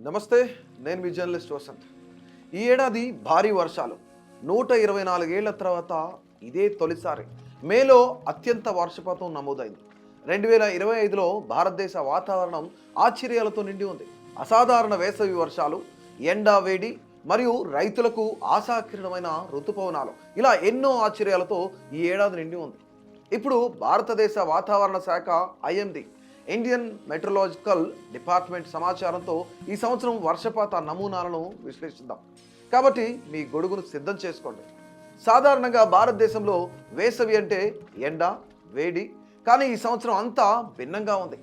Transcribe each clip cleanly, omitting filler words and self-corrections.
నమస్తే, నేను మీ జర్నలిస్ట్ వసంత్. ఈ ఏడాది భారీ వర్షాలు 124 ఏళ్ల తర్వాత ఇదే తొలిసారి మేలో అత్యంత వర్షపాతం నమోదైంది. 2025లో భారతదేశ వాతావరణం ఆశ్చర్యాలతో నిండి ఉంది. అసాధారణ వేసవి వర్షాలు, ఎండ వేడి మరియు రైతులకు ఆశాకిరణమైన ఋతుపవనాలు, ఇలా ఎన్నో ఆశ్చర్యాలతో ఈ ఏడాది నిండి ఉంది. ఇప్పుడు భారతదేశ వాతావరణ శాఖ ఐఎండీ, ఇండియన్ మెట్రలాజికల్ డిపార్ట్మెంట్ సమాచారంతో ఈ సంవత్సరం వర్షపాత నమూనాలను విశ్లేషిద్దాం. కాబట్టి మీ గొడుగును సిద్ధం చేసుకోండి. సాధారణంగా భారతదేశంలో వేసవి అంటే ఎండ, వేడి, కానీ ఈ సంవత్సరం అంతా భిన్నంగా ఉంది.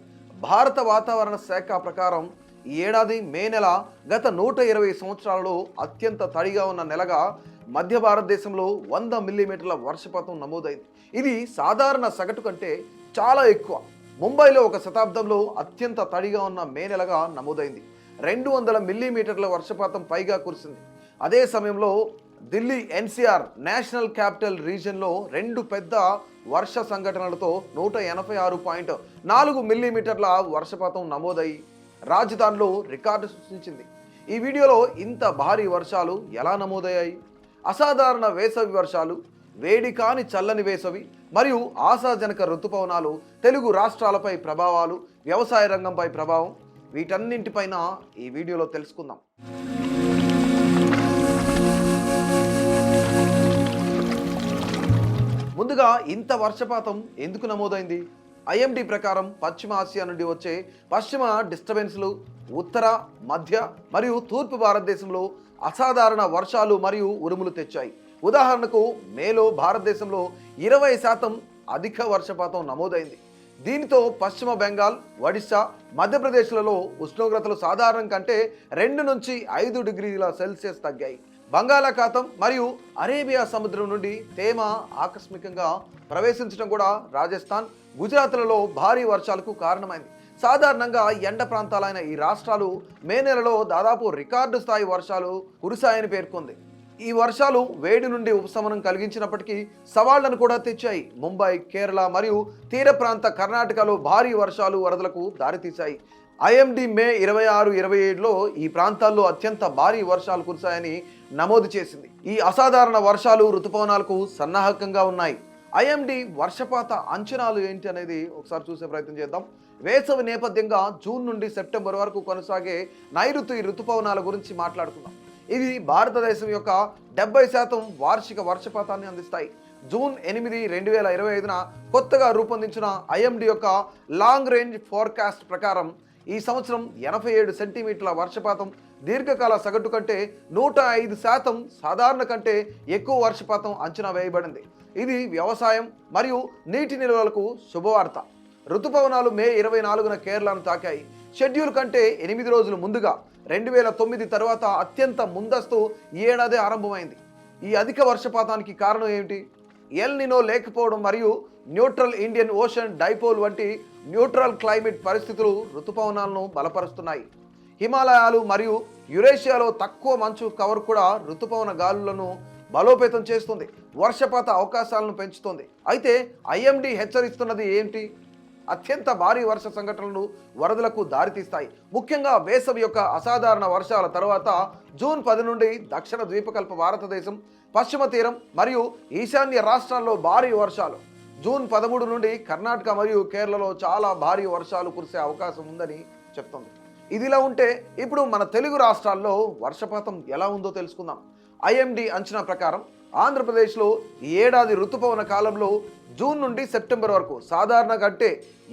భారత వాతావరణ శాఖ ప్రకారం ఈ ఏడాది మే నెల గత 120 సంవత్సరాలలో అత్యంత తడిగా ఉన్న నెలగా మధ్య భారతదేశంలో 100 మిల్లీమీటర్ల వర్షపాతం నమోదైంది. ఇది సాధారణ సగటు కంటే చాలా ఎక్కువ. ముంబైలో ఒక శతాబ్దంలో అత్యంత తడిగా ఉన్న మే నెలగా నమోదైంది. 200 మిల్లీమీటర్ల వర్షపాతం పైగా కురిసింది. అదే సమయంలో ఢిల్లీ ఎన్సీఆర్ నేషనల్ క్యాపిటల్ రీజియన్లో 2 పెద్ద వర్ష సంఘటనలతో 186.4 మిల్లీమీటర్ల వర్షపాతం నమోదై రాజధానిలో రికార్డు సృష్టించింది. ఈ వీడియోలో ఇంత భారీ వర్షాలు ఎలా నమోదయ్యాయి, అసాధారణ వేసవి వర్షాలు, వేడి కాని చల్లని వేసవి మరియు ఆశాజనక ఋతుపవనాలు, తెలుగు రాష్ట్రాలపై ప్రభావాలు, వ్యవసాయ రంగంపై ప్రభావం, వీటన్నింటిపైన ఈ వీడియోలో తెలుసుకుందాం. ముందుగా ఇంత వర్షపాతం ఎందుకు నమోదైంది? ఐఎండీ ప్రకారం పశ్చిమ ఆసియా నుండి వచ్చే పశ్చిమ డిస్టర్బెన్స్లు ఉత్తర, మధ్య మరియు తూర్పు భారతదేశంలో అసాధారణ వర్షాలు మరియు ఉరుములు తెచ్చాయి. ఉదాహరణకు మేలో భారతదేశంలో 20% అధిక వర్షపాతం నమోదైంది. దీనితో పశ్చిమ బెంగాల్, ఒడిశా, మధ్యప్రదేశ్లలో ఉష్ణోగ్రతలు సాధారణం కంటే 2 నుంచి 5 డిగ్రీల సెల్సియస్ తగ్గాయి. బంగాళాఖాతం మరియు అరేబియా సముద్రం నుండి తేమ ఆకస్మికంగా ప్రవేశించడం కూడా రాజస్థాన్, గుజరాత్లలో భారీ వర్షాలకు కారణమైంది. సాధారణంగా ఎండ ప్రాంతాలైన ఈ రాష్ట్రాలు మే నెలలో దాదాపు రికార్డు స్థాయి వర్షాలు కురిశాయని పేర్కొంది. ఈ వర్షాలు వేడి నుండి ఉపశమనం కలిగించినప్పటికీ సవాళ్లను కూడా తెచ్చాయి. ముంబై, కేరళ మరియు తీర ప్రాంత కర్ణాటకలో భారీ వర్షాలు, వరదలకు దారితీశాయి. ఐఎండీ మే 26, 27లో ఈ ప్రాంతాల్లో అత్యంత భారీ వర్షాలు కురిశాయని నమోదు చేసింది. ఈ అసాధారణ వర్షాలు ఋతుపవనాలకు సన్నాహకంగా ఉన్నాయి. ఐఎండీ వర్షపాత అంచనాలు ఏంటి అనేది ఒకసారి చూసే ప్రయత్నం చేద్దాం. వేసవి నేపథ్యంగా జూన్ నుండి సెప్టెంబర్ వరకు కొనసాగే నైరుతి ఋతుపవనాల గురించి మాట్లాడుకుందాం. ఇవి భారతదేశం యొక్క 70% వార్షిక వర్షపాతాన్ని అందిస్తాయి. జూన్ 8, 2025న కొత్తగా రూపొందించిన ఐఎండీ యొక్క లాంగ్ రేంజ్ ఫోర్కాస్ట్ ప్రకారం ఈ సంవత్సరం 87 సెంటీమీటర్ల వర్షపాతం, దీర్ఘకాల సగటు కంటే 105% సాధారణ కంటే ఎక్కువ వర్షపాతం అంచనా వేయబడింది. ఇది వ్యవసాయం మరియు నీటి నిల్వలకు శుభవార్త. ఋతుపవనాలు మే 24న కేరళను తాకాయి. షెడ్యూల్ కంటే 8 రోజులు ముందుగా 2009 తర్వాత అత్యంత ముందస్తు ఈ ఏడాది ఆరంభమైంది. ఈ అధిక వర్షపాతానికి కారణం ఏమిటి? ఎల్ నినో లేకపోవడం మరియు న్యూట్రల్ ఇండియన్ ఓషన్ డైపోల్ వంటి న్యూట్రల్ క్లైమేట్ పరిస్థితులు ఋతుపవనాలను బలపరుస్తున్నాయి. హిమాలయాలు మరియు యురేషియాలో తక్కువ మంచు కవర్ కూడా ఋతుపవన గాలులను బలోపేతం చేస్తుంది, వర్షపాత అవకాశాలను పెంచుతుంది. అయితే ఐఎండీ హెచ్చరిస్తున్నది ఏంటి? అత్యంత భారీ వర్ష సంఘటనలు వరదలకు దారితీస్తాయి. ముఖ్యంగా వేసవి యొక్క అసాధారణ వర్షాల తర్వాత జూన్ 10 నుండి దక్షిణ ద్వీపకల్ప భారతదేశం, పశ్చిమ తీరం మరియు ఈశాన్య రాష్ట్రాల్లో భారీ వర్షాలు, జూన్ 13 నుండి కర్ణాటక మరియు కేరళలో చాలా భారీ వర్షాలు కురిసే అవకాశం ఉందని చెప్తుంది. ఇదిలా ఉంటే ఇప్పుడు మన తెలుగు రాష్ట్రాల్లో వర్షపాతం ఎలా ఉందో తెలుసుకుందాం. ఐఎండీ అంచనా ప్రకారం ఆంధ్రప్రదేశ్లో ఈ ఏడాది ఋతుపవన కాలంలో జూన్ నుండి సెప్టెంబర్ వరకు సాధారణ కంటే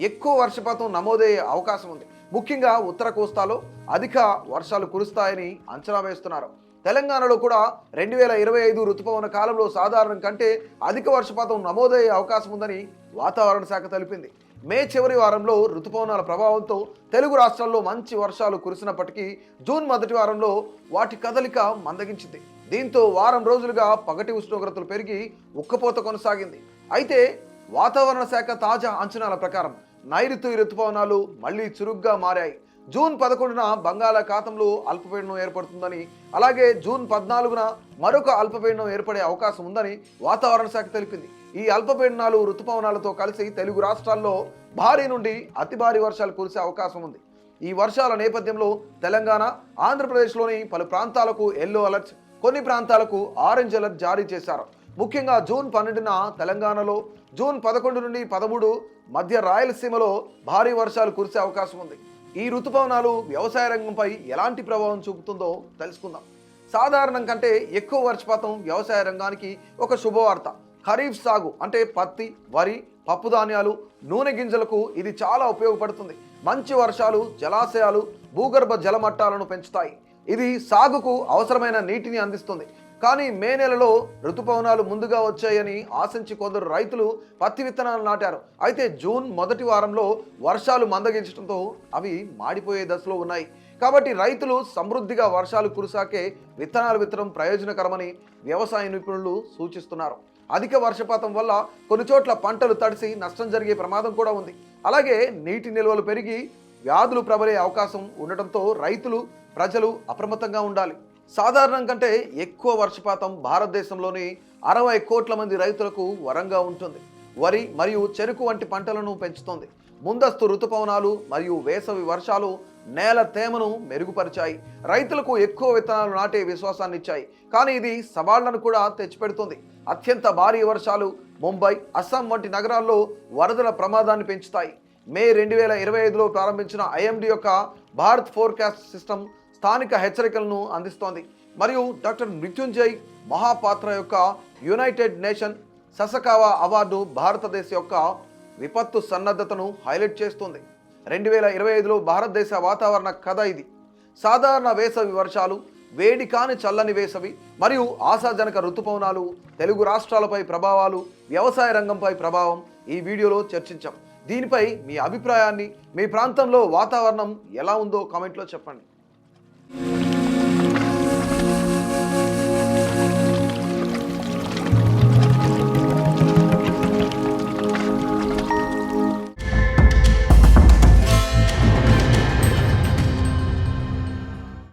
ఎక్కువ వర్షపాతం నమోదయ్యే అవకాశం ఉంది. ముఖ్యంగా ఉత్తర కోస్తాలో అధిక వర్షాలు కురుస్తాయని అంచనా వేస్తున్నారు. తెలంగాణలో కూడా 2025 ఋతుపవన కాలంలో సాధారణం కంటే అధిక వర్షపాతం నమోదయ్యే అవకాశం ఉందని వాతావరణ శాఖ తెలిపింది. మే చివరి వారంలో ఋతుపవనాల ప్రభావంతో తెలుగు రాష్ట్రాల్లో మంచి వర్షాలు కురిసినప్పటికీ జూన్ మొదటి వారంలో వాటి కదలిక మందగించింది. దీంతో వారం రోజులుగా పగటి ఉష్ణోగ్రతలు పెరిగి ఉక్కపోత కొనసాగింది. అయితే వాతావరణ శాఖ తాజా అంచనాల ప్రకారం నైరుతి ఋతుపవనాలు మళ్లీ చురుగ్గా మారాయి. జూన్ 11న బంగాళాఖాతంలో అల్పపీడనం ఏర్పడుతుందని, అలాగే జూన్ 14న మరొక అల్పపీడనం ఏర్పడే అవకాశం ఉందని వాతావరణ శాఖ తెలిపింది. ఈ అల్పపీడనాలు ఋతుపవనాలతో కలిసి తెలుగు రాష్ట్రాల్లో భారీ నుండి అతి భారీ వర్షాలు కురిసే అవకాశం ఉంది. ఈ వర్షాల నేపథ్యంలో తెలంగాణ, ఆంధ్రప్రదేశ్లోని పలు ప్రాంతాలకు ఎల్లో అలర్ట్స్, కొన్ని ప్రాంతాలకు ఆరెంజ్ అలర్ట్ జారీ చేశారు. ముఖ్యంగా జూన్ 12న తెలంగాణలో, జూన్ 11 నుండి 13 మధ్య రాయలసీమలో భారీ వర్షాలు కురిసే అవకాశం ఉంది. ఈ రుతుపవనాలు వ్యవసాయ రంగంపై ఎలాంటి ప్రభావం చూపుతుందో తెలుసుకుందాం. సాధారణం కంటే ఎక్కువ వర్షపాతం వ్యవసాయ రంగానికి ఒక శుభవార్త. ఖరీఫ్ సాగు అంటే పత్తి, వరి, పప్పు ధాన్యాలు, నూనె గింజలకు ఇది చాలా ఉపయోగపడుతుంది. మంచి వర్షాలు జలాశయాలు, భూగర్భ జలమట్టాలను పెంచుతాయి. ఇది సాగుకు అవసరమైన నీటిని అందిస్తుంది. కానీ మే నెలలో ఋతుపవనాలు ముందుగా వచ్చాయని ఆశించి కొందరు రైతులు పత్తి విత్తనాలు నాటారు. అయితే జూన్ మొదటి వారంలో వర్షాలు మందగించడంతో అవి మాడిపోయే దశలో ఉన్నాయి. కాబట్టి రైతులు సమృద్ధిగా వర్షాలు కురిసాకే విత్తనాలు విత్తడం ప్రయోజనకరమని వ్యవసాయ నిపుణులు సూచిస్తున్నారు. అధిక వర్షపాతం వల్ల కొన్ని చోట్ల పంటలు తడిసి నష్టం జరిగే ప్రమాదం కూడా ఉంది. అలాగే నీటి నిల్వలు పెరిగి వ్యాధులు ప్రబలే అవకాశం ఉండటంతో రైతులు, ప్రజలు అప్రమత్తంగా ఉండాలి. సాధారణం కంటే ఎక్కువ వర్షపాతం భారతదేశంలోని 60 కోట్ల మంది రైతులకు వరంగా ఉంటుంది. వరి మరియు చెరుకు వంటి పంటలను పెంచుతోంది. ముందస్తు ఋతుపవనాలు మరియు వేసవి వర్షాలు నేల తేమను మెరుగుపరిచాయి. రైతులకు ఎక్కువ విత్తనాలు నాటే విశ్వాసాన్ని ఇచ్చాయి. కానీ ఇది సవాళ్లను కూడా తెచ్చిపెడుతుంది. అత్యంత భారీ వర్షాలు ముంబై, అస్సాం వంటి నగరాల్లో వరదల ప్రమాదాన్ని పెంచుతాయి. మే 2025లో ప్రారంభించిన ఐఎండీ యొక్క భారత్ ఫోర్కాస్ట్ సిస్టమ్ స్థానిక హెచ్చరికలను అందిస్తోంది. మరియు డాక్టర్ మృత్యుంజయ్ మహాపాత్ర యొక్క యునైటెడ్ నేషన్ ససకావా అవార్డు భారతదేశ యొక్క విపత్తు సన్నద్ధతను హైలైట్ చేస్తుంది. 2025లో భారతదేశ వాతావరణ కథ ఇది. సాధారణ వేసవి వర్షాలు, వేడి కాని చల్లని వేసవి మరియు ఆశాజనక ఋతుపవనాలు, తెలుగు రాష్ట్రాలపై ప్రభావాలు, వ్యవసాయ రంగంపై ప్రభావం ఈ వీడియోలో చర్చించాం. దీనిపై మీ అభిప్రాయాన్ని, మీ ప్రాంతంలో వాతావరణం ఎలా ఉందో కామెంట్లో చెప్పండి.